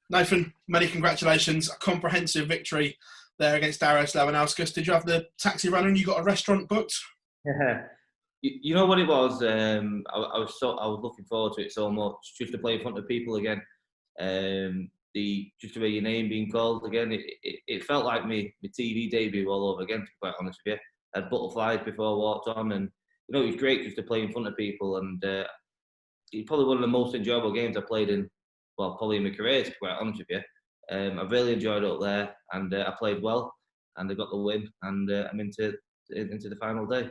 Nathan, many congratulations. A comprehensive victory there against Darius Lewandowski. Did you have the taxi running? You got a restaurant booked? Yeah. You know what it was? I was looking forward to it so much, just to play in front of people again. Just to hear your name being called again, it felt like my TV debut all over again. To be quite honest with you, I had butterflies before I walked on, and it was great just to play in front of people. And it's probably one of the most enjoyable games I played in, well, probably in my career. To be quite honest with you, I really enjoyed it up there, and I played well, and I got the win, and I'm into the final day.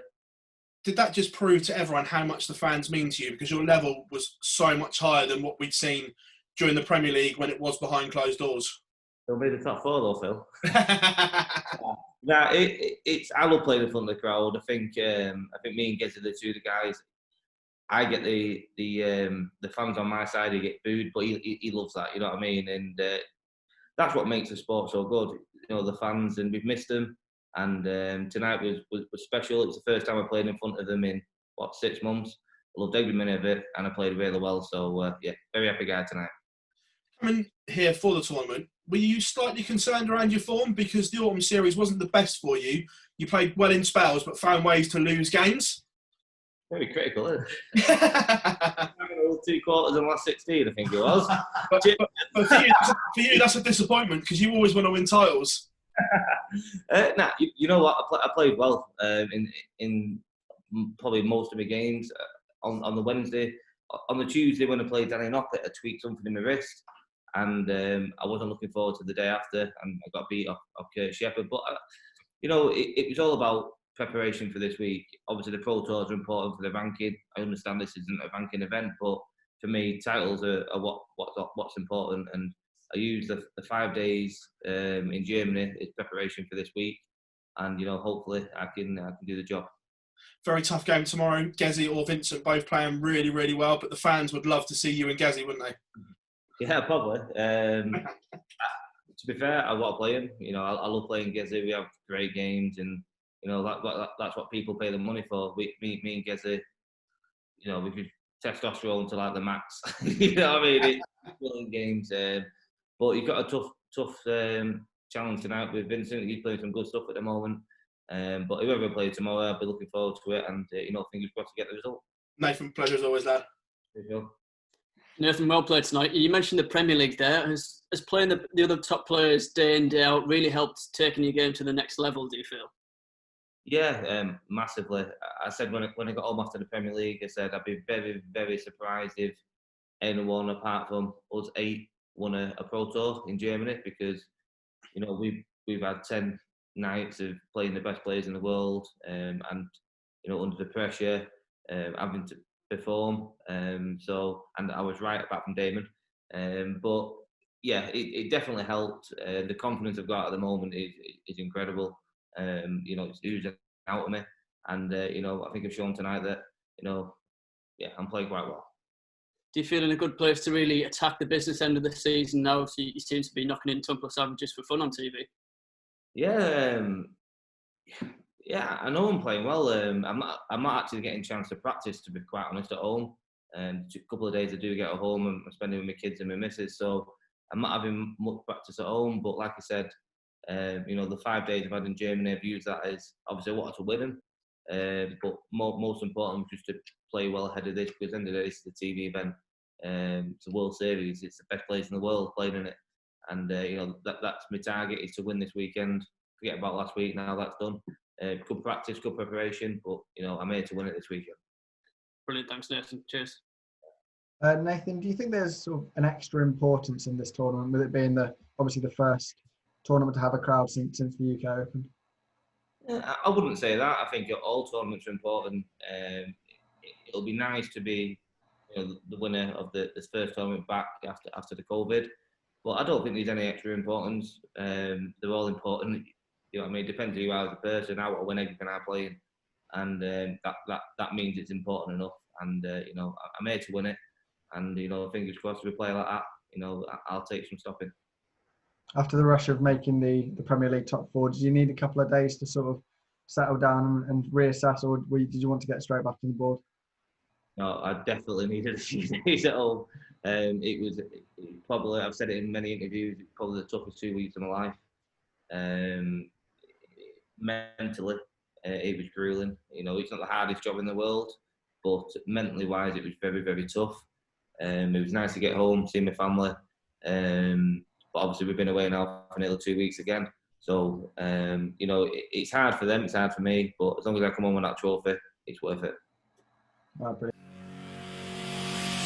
Did that just prove to everyone how much the fans mean to you? Because your level was so much higher than what we'd seen during the Premier League when it was behind closed doors. They'll be the top four though, Phil. I love playing in front of the crowd. I think me and Gez are the two guys. I get the fans on my side who get booed, but he loves that. You know what I mean? And that's what makes the sport so good. The fans, and we've missed them. And tonight was special. It was the first time I played in front of them in 6 months. I loved every minute of it, and I played really well. So very happy guy tonight. Coming here for the tournament, were you slightly concerned around your form because the autumn series wasn't the best for you? You played well in spells, but found ways to lose games. Very critical, isn't it? 2 quarters in the last 16, I think it was. but for you, that's a disappointment because you always want to win titles. You know what? I played well in probably most of my games. On the Wednesday, on the Tuesday when I played Danny Knockett, I tweaked something in my wrist, and I wasn't looking forward to the day after, and I got beat off Kurt Shepherd. But it was all about preparation for this week. Obviously, the Pro Tours are important for the ranking. I understand this isn't a ranking event, but for me, titles are what's important. And I use the 5 days in Germany as preparation for this week, and hopefully I can do the job. Very tough game tomorrow. Gezi or Vincent both playing really, really well, but the fans would love to see you and Gezi, wouldn't they? Yeah, probably. To be fair, I want to play him. I love playing Gezi. We have great games, and that's what people pay the money for. Me and Gezi, we could testosterone to like the max. You know what I mean? It's brilliant games. But you've got a tough challenge tonight with Vincent. He's playing some good stuff at the moment. But whoever I play tomorrow, I'll be looking forward to it, and fingers crossed to get the result. Nathan, pleasure as always, lad. Nathan, well played tonight. You mentioned the Premier League there. Has playing the other top players day in, day out really helped taking your game to the next level, do you feel? Yeah, massively. I said when I got home after the Premier League, I said I'd be very, very surprised if anyone apart from us 8 won a Pro Tour in Germany, because we've had 10 nights of playing the best players in the world, and under the pressure, having to perform. And I was right apart from Damon. But yeah, it definitely helped. The confidence I've got at the moment is incredible. It's oozing out of me, and I think I've shown tonight that I'm playing quite well. Do you feel in a good place to really attack the business end of the season now? So you seem to be knocking in 10+ averages for fun on TV. Yeah, I know I'm playing well. I'm not actually getting a chance to practice, to be quite honest, at home. A couple of days I do get at home, and I'm spending with my kids and my missus, so I'm not having much practice at home. But like I said, the 5 days I've had in Germany, I've used that as, obviously I wanted to win them, but most important was just to play well ahead of this, because at the end of the day, this is a TV event. It's a World Series. It's the best place in the world playing in it, and that's my target, is to win this weekend. Forget about last week now. That's done. Good practice, good preparation, but I'm here to win it this weekend. Brilliant, thanks Nathan. Cheers. Nathan, do you think there's sort of an extra importance in this tournament, with it being obviously the first tournament to have a crowd since the UK opened? I wouldn't say that. I think all tournaments are important. It'll be nice to be the winner of this first tournament back after the COVID, but I don't think there's any extra importance. They're all important. You know what I mean? It depends who you are as a person. I want to win everything I play in, and that means it's important enough. And I'm here to win it, and fingers crossed, if we play like that, I'll take some stopping. After the rush of making the Premier League top 4, did you need a couple of days to sort of settle down and reassess, or did you want to get straight back on the board? No, I definitely needed a few days at home. It was probably, I've said it in many interviews, probably the toughest 2 weeks of my life. Mentally, it was grueling. You know, it's not the hardest job in the world, but mentally wise, it was very, very tough. It was nice to get home, see my family. But obviously, we've been away now for nearly 2 weeks again. So, you know, it's hard for them, it's hard for me, but as long as I come home with that trophy, it's worth it. Brilliant.